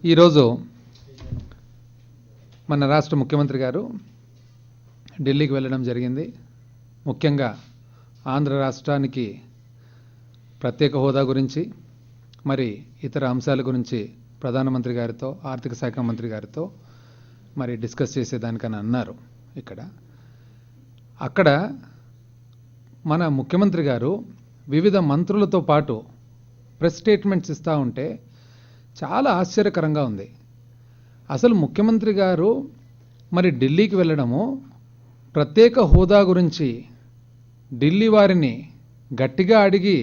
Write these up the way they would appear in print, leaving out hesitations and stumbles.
ఈరోజు మన రాష్ట్ర ముఖ్యమంత్రి గారు ఢిల్లీకి వెళ్ళడం జరిగింది. ముఖ్యంగా ఆంధ్ర రాష్ట్రానికి ప్రత్యేక హోదా గురించి మరి ఇతర అంశాల గురించి ప్రధానమంత్రి గారితో ఆర్థిక శాఖ మంత్రి గారితో మరి డిస్కస్ చేసేదానికని అన్నారు. అక్కడ మన ముఖ్యమంత్రి గారు వివిధ మంత్రులతో పాటు ప్రెస్ స్టేట్మెంట్స్ ఇస్తూ ఉంటే చాలా ఆశ్చర్యకరంగా ఉంది. అసలు ముఖ్యమంత్రి గారు మరి ఢిల్లీకి వెళ్ళడము ప్రత్యేక హోదా గురించి ఢిల్లీ వారిని గట్టిగా అడిగి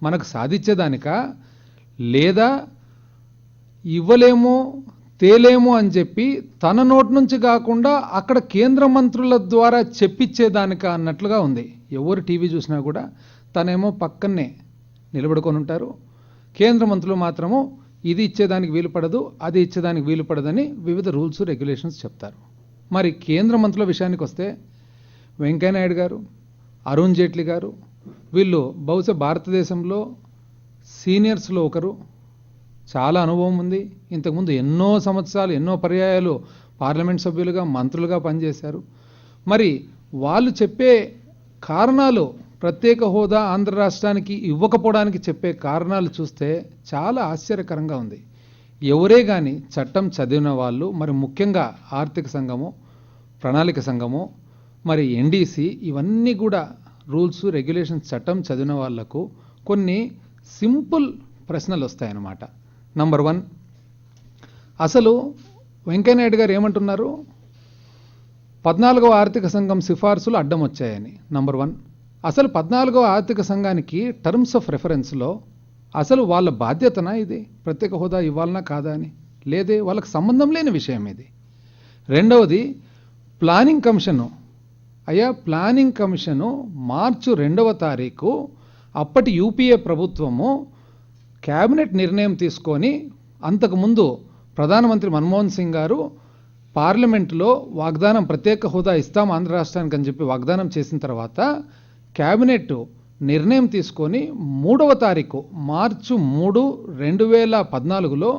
మనకు సాధించేదానికా, లేదా ఇవ్వలేము తేలేము అని చెప్పి తన నోటి నుంచి కాకుండా అక్కడ కేంద్ర మంత్రుల ద్వారా చెప్పించేదానికా అన్నట్లుగా ఉంది. ఎవరు టీవీ చూసినా కూడా తనేమో పక్కనే నిలబడుకొని ఉంటారు, కేంద్ర మంత్రులు మాత్రము ఇది ఇచ్చేదానికి వీలు పడదు, అది ఇచ్చేదానికి వీలు పడదని వివిధ రూల్స్ రెగ్యులేషన్స్ చెప్తారు. మరి కేంద్ర మంత్రుల విషయానికి వస్తే వెంకయ్యనాయుడు గారు, అరుణ్ జైట్లీ గారు, వీళ్ళు బహుశా భారతదేశంలో సీనియర్స్లో ఒకరు. చాలా అనుభవం ఉంది. ఇంతకుముందు ఎన్నో సంవత్సరాలు ఎన్నో పర్యాయాలు పార్లమెంట్ సభ్యులుగా మంత్రులుగా పనిచేశారు. మరి వాళ్ళు చెప్పే కారణాలు, ప్రత్యేక హోదా ఆంధ్ర రాష్ట్రానికి ఇవ్వకపోవడానికి చెప్పే కారణాలు చూస్తే చాలా ఆశ్చర్యకరంగా ఉంది. ఎవరే కానీ చట్టం చదివిన వాళ్ళు, మరి ముఖ్యంగా ఆర్థిక సంఘము, ప్రణాళిక సంఘము, మరి ఎన్డీసీ, ఇవన్నీ కూడా రూల్స్ రెగ్యులేషన్స్ చట్టం చదివిన వాళ్లకు కొన్ని సింపుల్ ప్రశ్నలు వస్తాయన్నమాట. నంబర్ 1, అసలు వెంకయ్యనాయుడు గారు ఏమంటున్నారు? 14వ ఆర్థిక సంఘం సిఫార్సులు అడ్డం వచ్చాయని. నంబర్ 1, అసలు 14వ ఆర్థిక సంఘానికి టర్మ్స్ ఆఫ్ రెఫరెన్స్లో అసలు వాళ్ళ బాధ్యతనా ఇది? ప్రత్యేక హోదా ఇవ్వాలనా కాదా అని లేదే, వాళ్ళకి సంబంధం లేని విషయం ఇది. రెండవది, ప్లానింగ్ కమిషను. అయ్యా, ప్లానింగ్ కమిషను మార్చి 2వ తారీఖు అప్పటి యూపీఏ ప్రభుత్వము క్యాబినెట్ నిర్ణయం తీసుకొని, అంతకుముందు ప్రధానమంత్రి మన్మోహన్ సింగ్ గారు పార్లమెంటులో వాగ్దానం, ప్రత్యేక హోదా ఇస్తాం ఆంధ్ర రాష్ట్రానికి అని చెప్పి వాగ్దానం చేసిన తర్వాత క్యాబినెట్ నిర్ణయం తీసుకొని 3వ తారీఖు మార్చి 3, 2014లో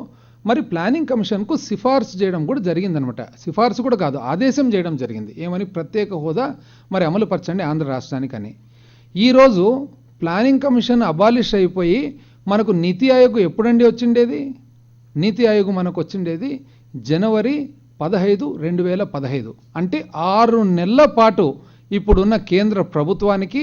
మరి ప్లానింగ్ కమిషన్కు సిఫార్సు చేయడం కూడా జరిగిందనమాట. సిఫార్సు కూడా కాదు, ఆదేశం చేయడం జరిగింది. ఏమని? ప్రత్యేక హోదా మరి అమలుపరచండి ఆంధ్ర రాష్ట్రానికి అని. ఈరోజు ప్లానింగ్ కమిషన్ అబాలిష్ అయిపోయి మనకు నీతి ఆయోగ్ ఎప్పుడండి వచ్చిండేది? నీతి ఆయోగ్ మనకు వచ్చిండేది జనవరి 15, 2015. అంటే 6 నెలల పాటు ఇప్పుడున్న కేంద్ర ప్రభుత్వానికి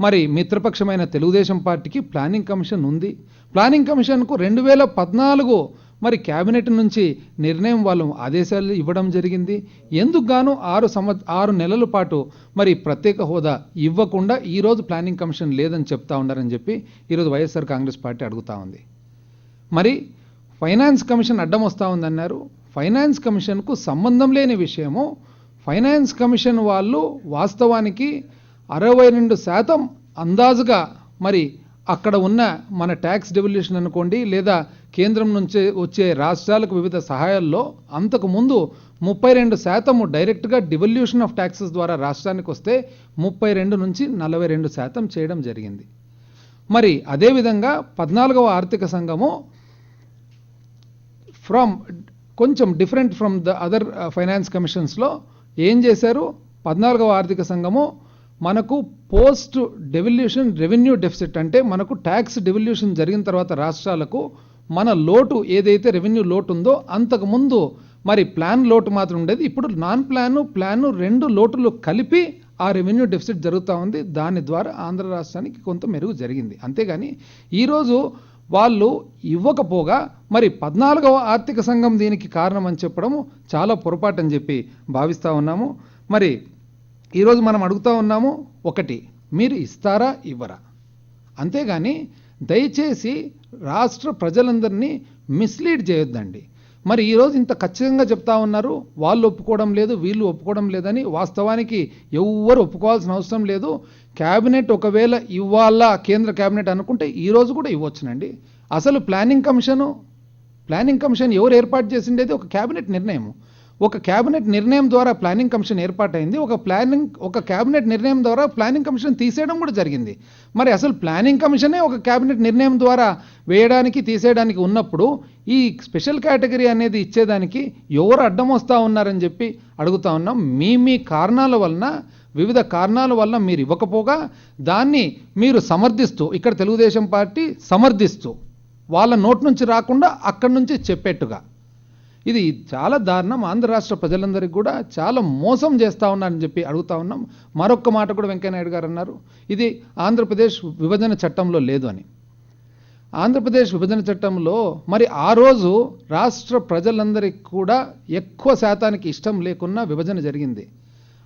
మరి మిత్రపక్షమైన తెలుగుదేశం పార్టీకి ప్లానింగ్ కమిషన్ ఉంది. ప్లానింగ్ కమిషన్కు 2014 మరి క్యాబినెట్ నుంచి నిర్ణయం వాళ్ళు ఆదేశాలు ఇవ్వడం జరిగింది. ఎందుకు గాను 6 నెలల పాటు మరి ప్రత్యేక హోదా ఇవ్వకుండా ఈరోజు ప్లానింగ్ కమిషన్ లేదని చెప్తా ఉన్నారని చెప్పి ఈరోజు వైఎస్ఆర్ కాంగ్రెస్ పార్టీ అడుగుతా ఉంది. మరి ఫైనాన్స్ కమిషన్ అడ్డం వస్తూ ఉందన్నారు. ఫైనాన్స్ కమిషన్కు సంబంధం లేని విషయము. ఫైనాన్స్ కమిషన్ వాళ్ళు వాస్తవానికి 62% అందాజుగా మరి అక్కడ ఉన్న మన ట్యాక్స్ డెవల్యూషన్ అనుకోండి, లేదా కేంద్రం నుంచి వచ్చే రాష్ట్రాలకు వివిధ సహాయాల్లో అంతకుముందు 32% డైరెక్ట్గా డివల్యూషన్ ఆఫ్ ట్యాక్సెస్ ద్వారా రాష్ట్రానికి వస్తే 32 నుంచి 42% చేయడం జరిగింది. మరి అదేవిధంగా 14వ ఆర్థిక సంఘము కొంచెం different from the other finance కమిషన్స్లో ఏం చేశారు? 14వ ఆర్థిక సంఘము మనకు పోస్ట్ డెవల్యూషన్ రెవెన్యూ డెఫిసిట్, అంటే మనకు ట్యాక్స్ డెవల్యూషన్ జరిగిన తర్వాత రాష్ట్రాలకు మన లోటు ఏదైతే రెవెన్యూ లోటు ఉందో అంతకుముందు మరి ప్లాన్ లోటు మాత్రం ఉండేది. ఇప్పుడు నాన్ ప్లాను 2 లోటులు కలిపి ఆ రెవెన్యూ డెఫిసిట్ జరుగుతూ ఉంది. దాని ద్వారా ఆంధ్ర రాష్ట్రానికి కొంత మెరుగు జరిగింది. అంతేగాని ఈరోజు వాళ్ళు ఇవ్వకపోగా మరి 14వ ఆర్థిక సంఘం దీనికి కారణం అని చెప్పడము చాలా పొరపాటు అని చెప్పి భావిస్తూ ఉన్నాము. మరి ఈరోజు మనం అడుగుతూ ఉన్నాము, ఒకటి, మీరు ఇస్తారా ఇవ్వరా? అంతేగాని దయచేసి రాష్ట్ర ప్రజలందరినీ మిస్లీడ్ చేయొద్దండి. మరి ఈరోజు ఇంత ఖచ్చితంగా చెప్తా ఉన్నారు, వాళ్ళు ఒప్పుకోవడం లేదు, వీళ్ళు ఒప్పుకోవడం లేదని. వాస్తవానికి ఎవ్వరు ఒప్పుకోవాల్సిన అవసరం లేదు. క్యాబినెట్ ఒకవేళ ఇవ్వాలా కేంద్ర క్యాబినెట్ అనుకుంటే ఈరోజు కూడా ఇవ్వచ్చునండి. అసలు ప్లానింగ్ కమిషన్ ఎవరు ఏర్పాటు చేసిండేది? ఒక క్యాబినెట్ నిర్ణయం. ఒక క్యాబినెట్ నిర్ణయం ద్వారా ప్లానింగ్ కమిషన్ ఏర్పాటైంది. ఒక క్యాబినెట్ నిర్ణయం ద్వారా ప్లానింగ్ కమిషన్ తీసేయడం కూడా జరిగింది. మరి అసలు ప్లానింగ్ కమిషనే ఒక క్యాబినెట్ నిర్ణయం ద్వారా వేయడానికి తీసేయడానికి ఉన్నప్పుడు ఈ స్పెషల్ కేటగిరీ అనేది ఇచ్చేదానికి ఎవరు అడ్డం వస్తూ ఉన్నారని చెప్పి అడుగుతా ఉన్నాం. మీ కారణాల వలన, వివిధ కారణాల వల్ల మీరు ఇవ్వకపోగా దాన్ని మీరు సమర్థిస్తూ, ఇక్కడ తెలుగుదేశం పార్టీ సమర్థిస్తూ వాళ్ళ నోటి నుంచి రాకుండా అక్కడి నుంచి చెప్పేట్టుగా, ఇది చాలా దారుణం. ఆంధ్ర రాష్ట్ర ప్రజలందరికీ కూడా చాలా మోసం చేస్తూ ఉన్నారని చెప్పి అడుగుతా ఉన్నాం. మరొక్క మాట కూడా వెంకయ్యనాయుడు గారు అన్నారు, ఇది ఆంధ్రప్రదేశ్ విభజన చట్టంలో లేదు అని. ఆంధ్రప్రదేశ్ విభజన చట్టంలో మరి ఆ రోజు రాష్ట్ర ప్రజలందరికీ కూడా ఎక్కువ శాతానికి ఇష్టం లేకున్నా విభజన జరిగింది.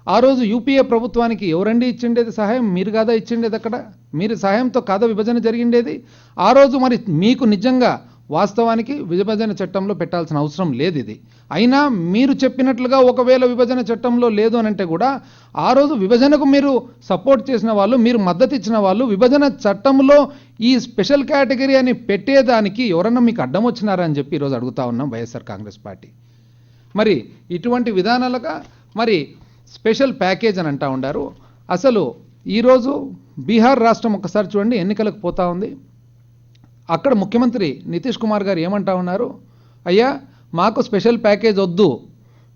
ఆ రోజు యూపీఏ ప్రభుత్వానికి ఎవరండి ఇచ్చిండేది సహాయం? మీరు కాదా ఇచ్చిండేది? అక్కడ మీరు సహాయంతో కాదా విభజన జరిగిండేది? ఆ రోజు మరి మీకు నిజంగా వాస్తవానికి విభజన చట్టంలో పెట్టాల్సిన అవసరం లేదు ఇది. అయినా మీరు చెప్పినట్లుగా ఒకవేళ విభజన చట్టంలో లేదు అని అంటే కూడా ఆ రోజు విభజనకు మీరు సపోర్ట్ చేసిన వాళ్ళు, మీరు మద్దతు ఇచ్చిన వాళ్ళు విభజన చట్టంలో ఈ స్పెషల్ కేటగిరీ అని పెట్టేదానికి ఎవరన్నా మీకు అడ్డం వచ్చినారా అని చెప్పి ఈరోజు అడుగుతా ఉన్నాం వైఎస్ఆర్ కాంగ్రెస్ పార్టీ. మరి ఇటువంటి విధానాలుగా మరి స్పెషల్ ప్యాకేజ్ అని అంటూ ఉండారు. అసలు ఈరోజు బీహార్ రాష్ట్రం ఒక్కసారి చూడండి, ఎన్నికలకు పోతా ఉంది. అక్కడ ముఖ్యమంత్రి నితీష్ కుమార్ గారు ఏమంటా ఉన్నారు, అయ్యా మాకు స్పెషల్ ప్యాకేజ్ వద్దు,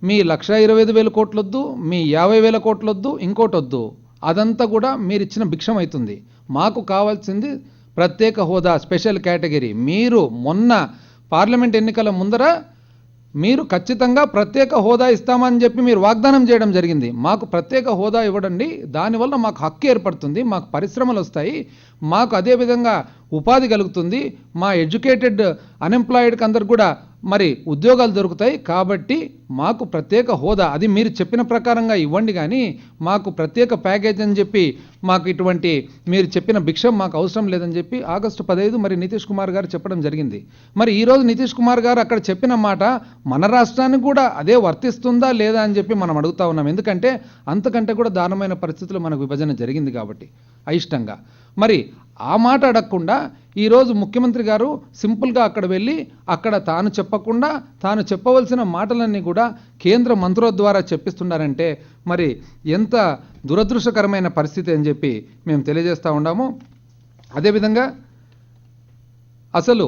మీ 1,25,000 కోట్లు వద్దు, మీ 50,000 కోట్లు వద్దు, ఇంకోటి వద్దు, అదంతా కూడా మీరు ఇచ్చిన భిక్షం అవుతుంది. మాకు కావాల్సింది ప్రత్యేక హోదా, స్పెషల్ కేటగిరీ. మీరు మొన్న పార్లమెంట్ ఎన్నికల ముందర మీరు ఖచ్చితంగా ప్రత్యేక హోదా ఇస్తామని చెప్పి మీరు వాగ్దానం చేయడం జరిగింది. మాకు ప్రత్యేక హోదా ఇవ్వడండి, దానివల్ల మాకు హక్కు ఏర్పడుతుంది, మాకు పరిశ్రమలు వస్తాయి, మాకు అదేవిధంగా ఉపాధి కలుగుతుంది, మా ఎడ్యుకేటెడ్ అన్ఎంప్లాయిడ్కి అందరు కూడా మరి ఉద్యోగాలు దొరుకుతాయి, కాబట్టి మాకు ప్రత్యేక హోదా అది మీరు చెప్పిన ప్రకారంగా ఇవ్వండి, కానీ మాకు ప్రత్యేక ప్యాకేజ్ అని చెప్పి మాకు ఇటువంటి మీరు చెప్పిన భిక్షం మాకు అవసరం లేదని చెప్పి ఆగస్టు 15 మరి నితీష్ కుమార్ గారు చెప్పడం జరిగింది. మరి ఈరోజు నితీష్ కుమార్ గారు అక్కడ చెప్పిన మాట మన రాష్ట్రానికి కూడా అదే వర్తిస్తుందా లేదా అని చెప్పి మనం అడుగుతా ఉన్నాం. ఎందుకంటే అంతకంటే కూడా దారుణమైన పరిస్థితుల్లో మనకు విభజన జరిగింది కాబట్టి అయిష్టంగా. మరి ఆ మాట అడగకుండా ఈరోజు ముఖ్యమంత్రి గారు సింపుల్గా అక్కడ వెళ్ళి అక్కడ తాను చెప్పకుండా తాను చెప్పవలసిన మాటలన్నీ కూడా కేంద్ర మంత్రుల ద్వారా చెప్పిస్తున్నారంటే మరి ఎంత దురదృష్టకరమైన పరిస్థితి అని చెప్పి మేము తెలియజేస్తూ ఉన్నాము. అదేవిధంగా అసలు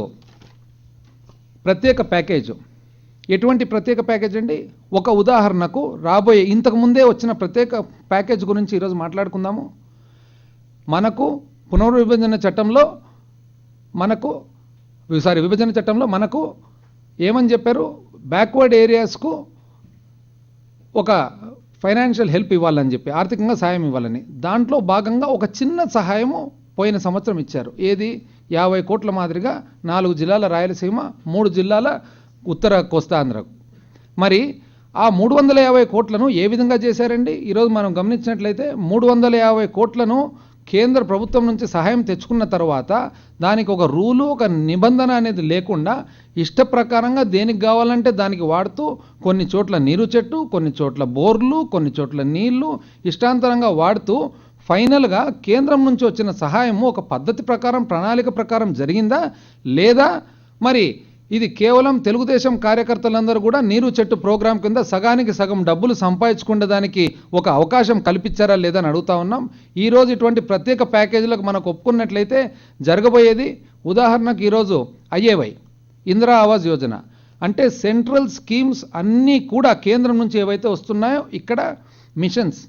ప్రత్యేక ప్యాకేజ్ ఎటువంటి ప్రత్యేక ప్యాకేజ్ అండి? ఒక ఉదాహరణకు రాబోయే ఇంతకుముందే వచ్చిన ప్రత్యేక ప్యాకేజ్ గురించి ఈరోజు మాట్లాడుకుందాము. మనకు పునర్విభజన చట్టంలో విభజన చట్టంలో మనకు ఏమని చెప్పారు? బ్యాక్వర్డ్ ఏరియాస్కు ఒక ఫైనాన్షియల్ హెల్ప్ ఇవ్వాలని చెప్పి, ఆర్థికంగా సాయం ఇవ్వాలని. దాంట్లో భాగంగా ఒక చిన్న సహాయము పోయిన సంవత్సరం ఇచ్చారు. ఏది? 50 కోట్ల మాదిరిగా 4 జిల్లాల రాయలసీమ, 3 జిల్లాల ఉత్తర కోస్తాంధ్రకు. మరి ఆ 350 కోట్లను ఏ విధంగా చేశారండి? ఈరోజు మనం గమనించినట్లయితే 350 కోట్లను కేంద్ర ప్రభుత్వం నుంచి సహాయం తెచ్చుకున్న తర్వాత దానికి ఒక రూలు, ఒక నిబంధన అనేది లేకుండా ఇష్ట ప్రకారంగా దేనికి కావాలంటే దానికి వాడుతూ, కొన్ని చోట్ల నీరు చెట్టు, కొన్ని చోట్ల బోర్లు, కొన్ని చోట్ల నీళ్లు ఇష్టాంతరంగా వాడుతూ ఫైనల్గా కేంద్రం నుంచి వచ్చిన సహాయము ఒక పద్ధతి ప్రకారం, ప్రణాళిక ప్రకారం జరిగిందా లేదా? మరి ఇది కేవలం తెలుగుదేశం కార్యకర్తలందరూ కూడా నీరు చెట్టు ప్రోగ్రాం కింద సగానికి సగం డబ్బులు సంపాదించుకునేదానికి ఒక అవకాశం కల్పించారా లేదా అని అడుగుతా ఉన్నాం. ఈరోజు ఇటువంటి ప్రత్యేక ప్యాకేజీలకు మనకు ఒప్పుకున్నట్లయితే జరగబోయేది, ఉదాహరణకు ఈరోజు ఐఏవై ఇందిరా ఆవాస్ యోజన అంటే సెంట్రల్ స్కీమ్స్ అన్నీ కూడా కేంద్రం నుంచి ఏవైతే వస్తున్నాయో ఇక్కడ మిషన్స్.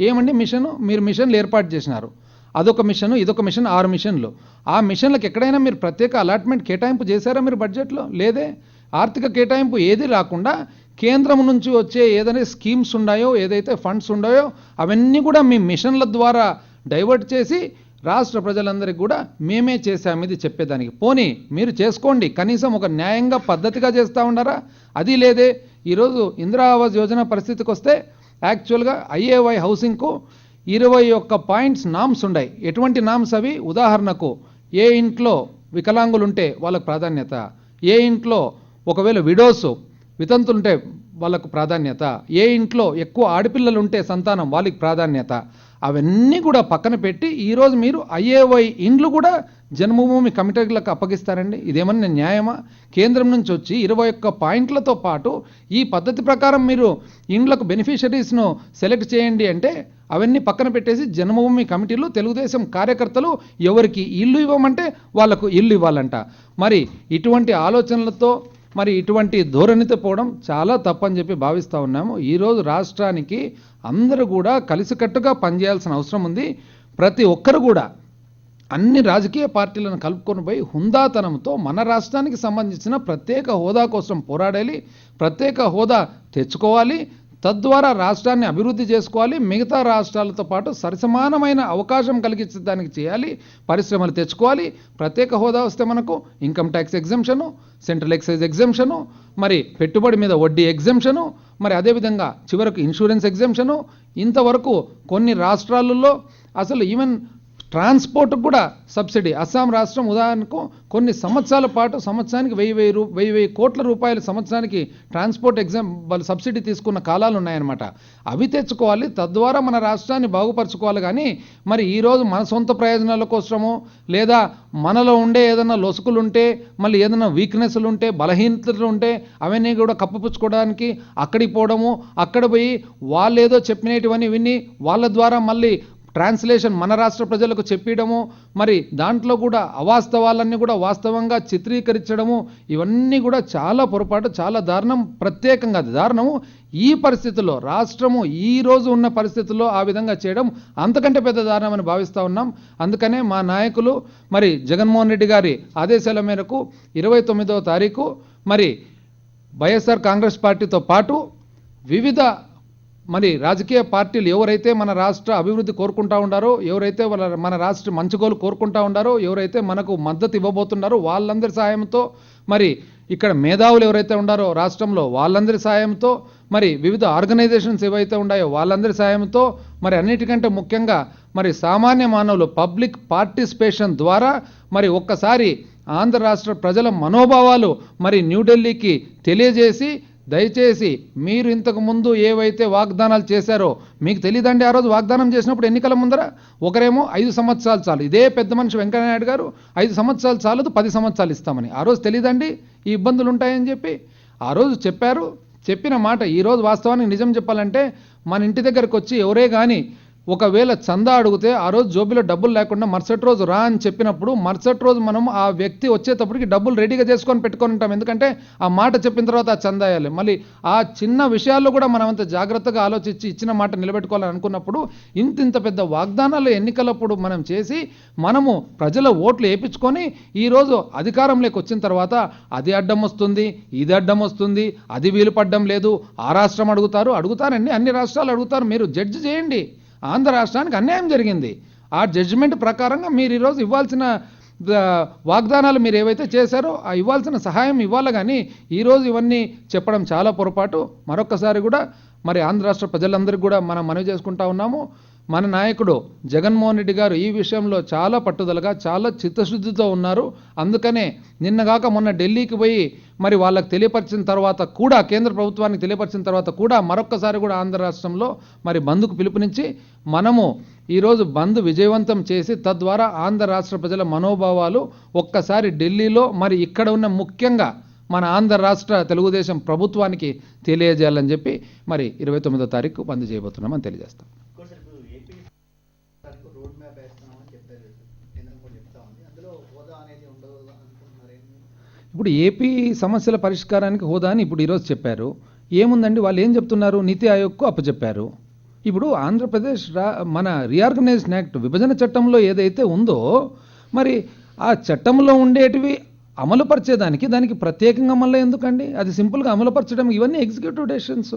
ఏమండి మిషను? మీరు మిషన్లు ఏర్పాటు చేసినారు, అదొక మిషను, ఇదొక మిషన్, 6 మిషన్లు. ఆ మిషన్లకు ఎక్కడైనా మీరు ప్రత్యేక అలాట్మెంట్ కేటాయింపు చేశారా మీరు బడ్జెట్లో? లేదే. ఆర్థిక కేటాయింపు ఏది రాకుండా కేంద్రం నుంచి వచ్చే ఏదైతే స్కీమ్స్ ఉన్నాయో, ఏదైతే ఫండ్స్ ఉన్నాయో అవన్నీ కూడా మీ మిషన్ల ద్వారా డైవర్ట్ చేసి రాష్ట్ర ప్రజలందరికీ కూడా మేమే చేశాము ఇది చెప్పేదానికి. పోనీ మీరు చేసుకోండి, కనీసం ఒక న్యాయంగా పద్ధతిగా చేస్తూ ఉన్నారా? అది లేదే. ఈరోజు ఇందిరా ఆవాస్ యోజన పరిస్థితికి వస్తే యాక్చువల్గా ఐఏవై హౌసింగ్కు 21 పాయింట్స్ నామ్స్ ఉన్నాయి. ఎటువంటి నామ్స్ అవి? ఉదాహరణకు ఏ ఇంట్లో వికలాంగులుంటే వాళ్ళకు ప్రాధాన్యత, ఏ ఇంట్లో ఒకవేళ విడోస్ వితంతులుంటే వాళ్ళకు ప్రాధాన్యత, ఏ ఇంట్లో ఎక్కువ ఆడపిల్లలు ఉంటే సంతానం వాళ్ళకి ప్రాధాన్యత, అవన్నీ కూడా పక్కన పెట్టి ఈరోజు మీరు ఐఏవై ఇండ్లు కూడా జన్మభూమి కమిటీలకు అప్పగిస్తారండి? ఇదేమన్నా న్యాయమా? కేంద్రం నుంచి వచ్చి 21 పాయింట్లతో పాటు ఈ పద్ధతి ప్రకారం మీరు ఇండ్లకు బెనిఫిషరీస్ను సెలెక్ట్ చేయండి అంటే అవన్నీ పక్కన పెట్టేసి జన్మభూమి కమిటీలు తెలుగుదేశం కార్యకర్తలు ఎవరికి ఇల్లు ఇవ్వమంటే వాళ్లకు ఇల్లు ఇవ్వాలంట. మరి ఇటువంటి ఆలోచనలతో మరి ఇటువంటి ధోరణితో పోవడం చాలా తప్పని చెప్పి భావిస్తూ ఉన్నాము. ఈరోజు రాష్ట్రానికి అందరూ కూడా కలిసికట్టుగా పనిచేయాల్సిన అవసరం ఉంది. ప్రతి ఒక్కరు కూడా అన్ని రాజకీయ పార్టీలను కలుపుకొని పోయి హుందాతనంతో మన రాష్ట్రానికి సంబంధించిన ప్రత్యేక హోదా కోసం పోరాడాలి, ప్రత్యేక హోదా తెచ్చుకోవాలి, తద్వారా రాష్ట్రాన్ని అభివృద్ధి చేసుకోవాలి, మిగతా రాష్ట్రాలతో పాటు సరిసమానమైన అవకాశం కలిగించడానికి చేయాలి, పరిశ్రమలు తెచ్చుకోవాలి. ప్రత్యేక హోదా వస్తే మనకు ఇన్కమ్ ట్యాక్స్ ఎగ్జంప్షను, సెంట్రల్ ఎక్సైజ్ ఎగ్జంప్షను, మరి పెట్టుబడి మీద వడ్డీ ఎగ్జంప్షను, మరి అదేవిధంగా చివరకు ఇన్సూరెన్స్ ఎగ్జంప్షను. ఇంతవరకు కొన్ని రాష్ట్రాలలో అసలు ఈవెన్ ట్రాన్స్పోర్ట్కి కూడా సబ్సిడీ. అస్సాం రాష్ట్రం ఉదాహరణకు కొన్ని సంవత్సరాల పాటు సంవత్సరానికి 1000 కోట్ల రూపాయలు సంవత్సరానికి ట్రాన్స్పోర్ట్ వాళ్ళు సబ్సిడీ తీసుకున్న కాలాలు ఉన్నాయన్నమాట. అవి తెచ్చుకోవాలి, తద్వారా మన రాష్ట్రాన్ని బాగుపరచుకోవాలి. కానీ మరి ఈరోజు మన సొంత ప్రయోజనాల కోసమో లేదా మనలో ఉండే ఏదైనా లొసుకులు ఉంటే, మళ్ళీ ఏదైనా వీక్నెస్లు ఉంటే, బలహీనతలు ఉంటే అవన్నీ కూడా కప్పుపుచ్చుకోవడానికి అక్కడికి పోవడము, అక్కడ పోయి వాళ్ళు ఏదో చెప్పినటివన్నీ విని వాళ్ళ ద్వారా మళ్ళీ ట్రాన్స్లేషన్ మన రాష్ట్ర ప్రజలకు చెప్పడము, మరి దాంట్లో కూడా అవాస్తవాలన్నీ కూడా వాస్తవంగా చిత్రీకరించడము, ఇవన్నీ కూడా చాలా పొరపాటు, చాలా దారుణం. ప్రత్యేకంగా దారుణము ఈ పరిస్థితుల్లో, రాష్ట్రము ఈ రోజు ఉన్న పరిస్థితుల్లో ఆ విధంగా చేయడం అంతకంటే పెద్ద దారుణమని భావిస్తూ ఉన్నాం. అందుకనే మా నాయకులు మరి జగన్మోహన్ రెడ్డి గారి ఆదేశాల మేరకు 29వ తారీఖు మరి వైఎస్ఆర్ కాంగ్రెస్ పార్టీతో పాటు వివిధ మరి రాజకీయ పార్టీలు ఎవరైతే మన రాష్ట్ర అభివృద్ధి కోరుకుంటా ఉండారో, ఎవరైతే మన రాష్ట్ర మంచుగోలు కోరుకుంటా ఉండారో, ఎవరైతే మనకు మద్దతు ఇవ్వబోతున్నారో వాళ్ళందరి సాయంతో, మరి ఇక్కడ మేధావులు ఎవరైతే ఉండారో రాష్ట్రంలో వాళ్ళందరి సాయంతో, మరి వివిధ ఆర్గనైజేషన్స్ ఏవైతే ఉన్నాయో వాళ్ళందరి సాయంతో, మరి అన్నిటికంటే ముఖ్యంగా మరి సామాన్య మానవులు పబ్లిక్ పార్టిసిపేషన్ ద్వారా మరి ఒక్కసారి ఆంధ్ర రాష్ట్ర ప్రజల మనోభావాలు మరి న్యూఢిల్లీకి తెలియజేసి, దయచేసి మీరు ఇంతకు ముందు ఏవైతే వాగ్దానాలు చేశారో మీకు తెలియదండి. ఆ రోజు వాగ్దానం చేసినప్పుడు ఎన్నికల ముందర ఒకరేమో 5 సంవత్సరాలు చాలు, ఇదే పెద్ద మనిషి వెంకయ్యనాయుడు గారు 5 సంవత్సరాలు చాలదు 10 సంవత్సరాలు ఇస్తామని. ఆ రోజు తెలియదండి ఈ ఇబ్బందులు ఉంటాయని చెప్పి ఆ రోజు చెప్పారు. చెప్పిన మాట ఈరోజు వాస్తవానికి నిజం చెప్పాలంటే మన ఇంటి దగ్గరకు వచ్చి ఎవరే కానీ ఒకవేళ చందా అడిగితే ఆ రోజు జోబీలో డబ్బులు లేకుండా మరుసటి రోజు రా అని చెప్పినప్పుడు మరుసటి రోజు మనం ఆ వ్యక్తి వచ్చేటప్పటికి డబ్బులు రెడీగా చేసుకొని పెట్టుకొని ఉంటాం. ఎందుకంటే ఆ మాట చెప్పిన తర్వాత ఆ చందా వేయాలి. మళ్ళీ ఆ చిన్న విషయాల్లో కూడా మనం అంత జాగ్రత్తగా ఆలోచించి ఇచ్చిన మాట నిలబెట్టుకోవాలని అనుకున్నప్పుడు ఇంత పెద్ద వాగ్దానాలు ఎన్నికలప్పుడు మనం చేసి మనము ప్రజల ఓట్లు వేయించుకొని ఈరోజు అధికారంలోకి వచ్చిన తర్వాత అది అడ్డం వస్తుంది, ఇది అడ్డం వస్తుంది, అది వీలు పడ్డం లేదు, ఆ రాష్ట్రం అడుగుతారండి, అన్ని రాష్ట్రాలు అడుగుతారు. మీరు జడ్జి చేయండి. ఆంధ్ర రాష్ట్రానికి అన్యాయం జరిగింది, ఆ జడ్జిమెంట్ ప్రకారంగా మీరు ఈరోజు ఇవ్వాల్సిన వాగ్దానాలు మీరు ఏవైతే చేశారో ఆ ఇవ్వాల్సిన సహాయం ఇవ్వాలి. కానీ ఈరోజు ఇవన్నీ చెప్పడం చాలా పొరపాటు. మరొకసారి కూడా మరి ఆంధ్ర రాష్ట్ర ప్రజలందరికీ కూడా మనం మనవి చేసుకుంటా ఉన్నాము. మన నాయకుడు జగన్మోహన్ రెడ్డి గారు ఈ విషయంలో చాలా పట్టుదలగా, చాలా చిత్తశుద్ధితో ఉన్నారు. అందుకనే నిన్నగాక మొన్న ఢిల్లీకి పోయి మరి వాళ్ళకి తెలియపరిచిన తర్వాత కూడా, కేంద్ర ప్రభుత్వానికి తెలియపరిచిన తర్వాత కూడా మరొక్కసారి కూడా ఆంధ్ర రాష్ట్రంలో మరి బంద్కు పిలుపునిచ్చి మనము ఈరోజు బంద్ విజయవంతం చేసి తద్వారా ఆంధ్ర రాష్ట్ర ప్రజల మనోభావాలు ఒక్కసారి ఢిల్లీలో మరి ఇక్కడ ఉన్న ముఖ్యంగా మన ఆంధ్ర రాష్ట్ర తెలుగుదేశం ప్రభుత్వానికి తెలియజేయాలని చెప్పి మరి 29వ తారీఖు బంద్ చేయబోతున్నామని తెలియజేస్తాం. ఇప్పుడు ఏపీ సమస్యల పరిష్కారానికి హోదా అని ఇప్పుడు ఈరోజు చెప్పారు. ఏముందండి, వాళ్ళు ఏం చెప్తున్నారు? నీతి ఆయోగ్కు అప్పచెప్పారు. ఇప్పుడు ఆంధ్రప్రదేశ్ మన రీఆర్గనైజేషన్ యాక్ట్ విభజన చట్టంలో ఏదైతే ఉందో మరి ఆ చట్టంలో ఉండేటివి అమలుపరిచేదానికి దానికి ప్రత్యేకంగా మళ్ళీ ఎందుకండి? అది సింపుల్గా అమలుపరచడం, ఇవన్నీ ఎగ్జిక్యూటివ్ డెసిషన్స్.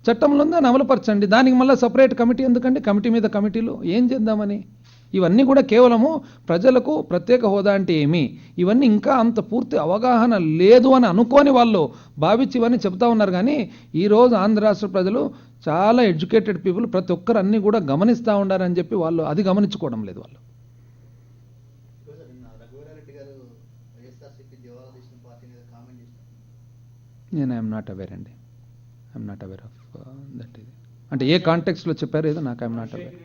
చట్టంలో దాన్ని అమలుపరచండి, దానికి మళ్ళీ సపరేట్ కమిటీ ఎందుకండి? కమిటీ మీద కమిటీలు ఏం చేద్దామని? ఇవన్నీ కూడా కేవలము ప్రజలకు ప్రత్యేక హోదా అంటే ఏమి, ఇవన్నీ ఇంకా అంత పూర్తి అవగాహన లేదు అని అనుకోని వాళ్ళు భావించి ఇవన్నీ చెప్తా ఉన్నారు. కానీ ఈరోజు ఆంధ్ర రాష్ట్ర ప్రజలు చాలా ఎడ్యుకేటెడ్ పీపుల్, ప్రతి ఒక్కరు అన్నీ కూడా గమనిస్తూ ఉండారని చెప్పి వాళ్ళు అది గమనించుకోవడం లేదు. వాళ్ళు నేను ఐఎమ్ నాట్ అవేర్ అండి, I'm not aware of that. ఇది అంటే ఏ కాంటెక్స్లో చెప్పారు ఏదో నాకు ఐఎమ్ నాట్ అవేర్.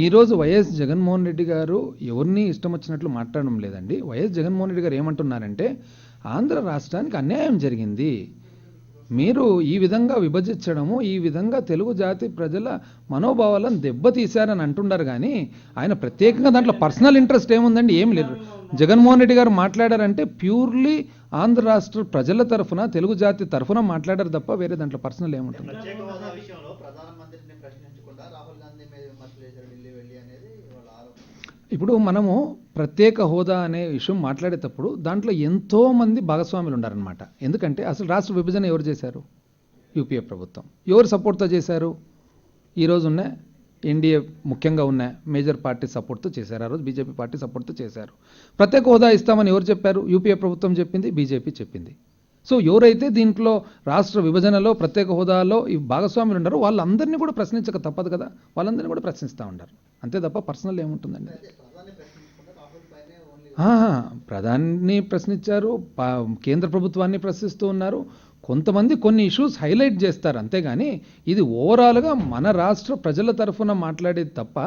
ఈరోజు వైఎస్ జగన్మోహన్ రెడ్డి గారు ఎవరిని ఇష్టం వచ్చినట్లు మాట్లాడడం లేదండి. వైఎస్ జగన్మోహన్ రెడ్డి గారు ఏమంటున్నారంటే ఆంధ్ర రాష్ట్రానికి అన్యాయం జరిగింది, మీరు ఈ విధంగా విభజించడము, ఈ విధంగా తెలుగు జాతి ప్రజల మనోభావాలను దెబ్బతీశారని అంటున్నారు. కానీ ఆయన ప్రత్యేకంగా దాంట్లో పర్సనల్ ఇంట్రెస్ట్ ఏముందండి? ఏం లేదు. జగన్మోహన్ రెడ్డి గారు మాట్లాడారంటే ప్యూర్లీ ఆంధ్ర రాష్ట్ర ప్రజల తరఫున, తెలుగు జాతి తరఫున మాట్లాడారు తప్ప వేరే దాంట్లో పర్సనల్ ఏముంటుంది? ఇప్పుడు మనము ప్రత్యేక హోదా అనే విషయం మాట్లాడేటప్పుడు దాంట్లో ఎంతోమంది భాగస్వాములు ఉండారనమాట. ఎందుకంటే అసలు రాష్ట్ర విభజన ఎవరు చేశారు? యూపీఏ ప్రభుత్వం. ఎవరు సపోర్ట్తో చేశారు? ఈరోజు ఉన్న ఎన్డీఏ ముఖ్యంగా ఉన్న మేజర్ పార్టీ సపోర్ట్తో చేశారు. ఆ రోజు బీజేపీ పార్టీ సపోర్ట్తో చేశారు. ప్రత్యేక హోదా ఇస్తామని ఎవరు చెప్పారు? యూపీఏ ప్రభుత్వం చెప్పింది, బీజేపీ చెప్పింది. సో ఎవరైతే దీంట్లో రాష్ట్ర విభజనలో ప్రత్యేక హోదాలో ఈ భాగస్వాములు ఉన్నారో వాళ్ళందరినీ కూడా ప్రశ్నించక తప్పదు కదా, వాళ్ళందరినీ కూడా ప్రశ్నిస్తూ ఉంటారు. అంతే తప్ప పర్సనల్ ఏముంటుందండి? ప్రధాని ప్రశ్నించారు, కేంద్ర ప్రభుత్వాన్ని ప్రశ్నిస్తూ ఉన్నారు. కొంతమంది కొన్ని ఇష్యూస్ హైలైట్ చేస్తారు అంతేగాని ఇది ఓవరాల్గా మన రాష్ట్ర ప్రజల తరఫున మాట్లాడేది తప్ప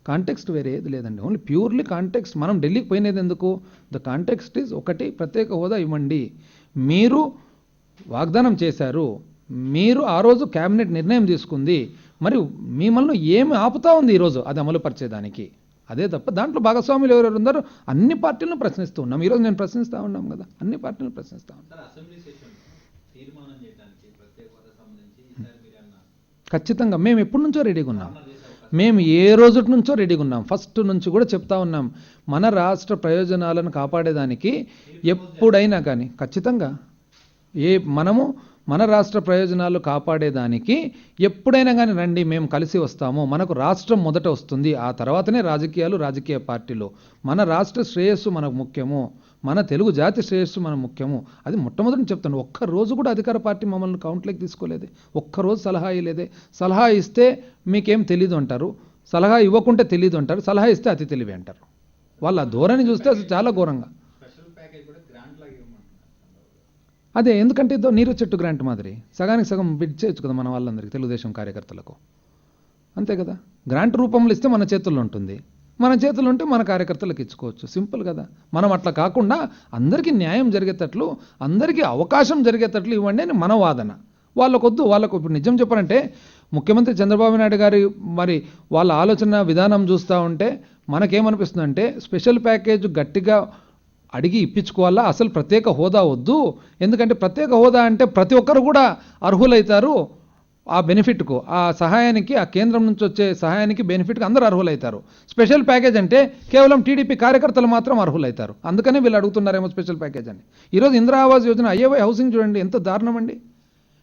కాంటెక్స్ట్ వేరే ఏది లేదండి. Only purely context. మనం ఢిల్లీకి పోయినది ఎందుకు? ద కాంటెక్స్ట్ ఈజ్ ఒకటి, ప్రత్యేక హోదా ఇవ్వండి. మీరు వాగ్దానం చేశారు, మీరు ఆ రోజు కేబినెట్ నిర్ణయం తీసుకుంది, మరి మిమ్మల్ని ఏమి ఆపుతా ఉంది ఈరోజు అది అమలుపరిచేదానికి? అదే తప్ప దాంట్లో భాగస్వాములు ఎవరెవరు ఉన్నారో అన్ని పార్టీలను ప్రశ్నిస్తూ ఉన్నాం. ఈరోజు నేను ప్రశ్నిస్తూ ఉన్నాం కదా, అన్ని పార్టీలను ప్రశ్నిస్తూ ఉన్నాం. ఖచ్చితంగా మేము ఎప్పటి నుంచో రెడీగా ఉన్నాం. మేము ఏ రోజు నుంచో రెడీగా ఉన్నాం. ఫస్ట్ నుంచి కూడా చెప్తా ఉన్నాం, మన రాష్ట్ర ప్రయోజనాలను కాపాడేదానికి ఎప్పుడైనా కానీ ఖచ్చితంగా మనము మన రాష్ట్ర ప్రయోజనాలు కాపాడేదానికి ఎప్పుడైనా కానీ రండి, మేము కలిసి వస్తాము. మనకు రాష్ట్రం మొదట వస్తుంది, ఆ తర్వాతనే రాజకీయాలు, రాజకీయ పార్టీలు. మన రాష్ట్ర శ్రేయస్సు మనకు ముఖ్యము, మన తెలుగు జాతి శ్రేయస్సు మనకు ముఖ్యము. అది మొట్టమొదటి చెప్తాను. ఒక్కరోజు కూడా అధికార పార్టీ మమ్మల్ని కౌంట్లోకి తీసుకోలేదే, ఒక్కరోజు సలహా ఇవ్వలేదే. సలహా ఇస్తే మీకేం తెలీదు అంటారు, సలహా ఇవ్వకుంటే తెలీదు అంటారు, సలహా ఇస్తే అతి తెలివి అంటారు. వాళ్ళ ధోరణి చూస్తే అసలు చాలా ఘోరంగా. అదే ఎందుకంటే నీరు చెట్టు గ్రాంట్ మాదిరి సగానికి సగం బిడ్ చేయొచ్చు కదా మన వాళ్ళందరికీ, తెలుగుదేశం కార్యకర్తలకు. అంతే కదా, గ్రాంట్ రూపంలో ఇస్తే మన చేతుల్లో ఉంటుంది, మన చేతుల్లో ఉంటే మన కార్యకర్తలకు ఇచ్చుకోవచ్చు. సింపుల్ కదా. మనం అట్లా కాకుండా అందరికీ న్యాయం జరిగేటట్లు, అందరికీ అవకాశం జరిగేటట్లు ఇవ్వండి అని మన వాదన. వాళ్ళకొద్దు, వాళ్ళకు ఇప్పుడు నిజం చెప్పాలంటే ముఖ్యమంత్రి చంద్రబాబు నాయుడు గారి మరి వాళ్ళ ఆలోచన విధానం చూస్తూ ఉంటే మనకేమనిపిస్తుందంటే స్పెషల్ ప్యాకేజ్ గట్టిగా అడిగి ఇప్పించుకోవాలా, అసలు ప్రత్యేక హోదా వద్దు. ఎందుకంటే ప్రత్యేక హోదా అంటే ప్రతి ఒక్కరు కూడా అర్హులైతారు ఆ బెనిఫిట్కు, ఆ సహాయానికి, ఆ కేంద్రం నుంచి వచ్చే సహాయానికి, బెనిఫిట్కి అందరూ అర్హులైతారు. స్పెషల్ ప్యాకేజ్ అంటే కేవలం టీడీపీ కార్యకర్తలు మాత్రం అర్హులైతారు. అందుకనే వీళ్ళు అడుగుతున్నారేమో స్పెషల్ ప్యాకేజ్ అని. ఈరోజు ఇందిరా ఆవాస్ యోజన, ఐఏవై హౌసింగ్ చూడండి ఎంత దారుణం అండి.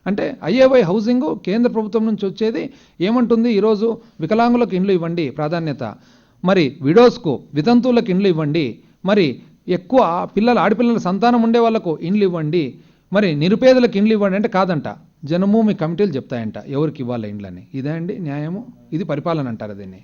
అంటే ఐఏవై హౌసింగ్ కేంద్ర ప్రభుత్వం నుంచి వచ్చేది ఏమంటుంది? ఈరోజు వికలాంగులకు ఇండ్లు ఇవ్వండి ప్రాధాన్యత, మరి విడోస్కు, వితంతువులకు ఇండ్లు ఇవ్వండి, మరి ఎక్కువ ఆడపిల్లల సంతానం ఉండే వాళ్ళకు ఇండ్లు ఇవ్వండి, మరి నిరుపేదలకు ఇండ్లు ఇవ్వండి అంటే కాదంట. జనభూమి కమిటీలు చెప్తాయంట ఎవరికి ఇవ్వాలి ఇండ్లని. ఇదే అండి న్యాయము? ఇది పరిపాలన అంటారు దీన్ని.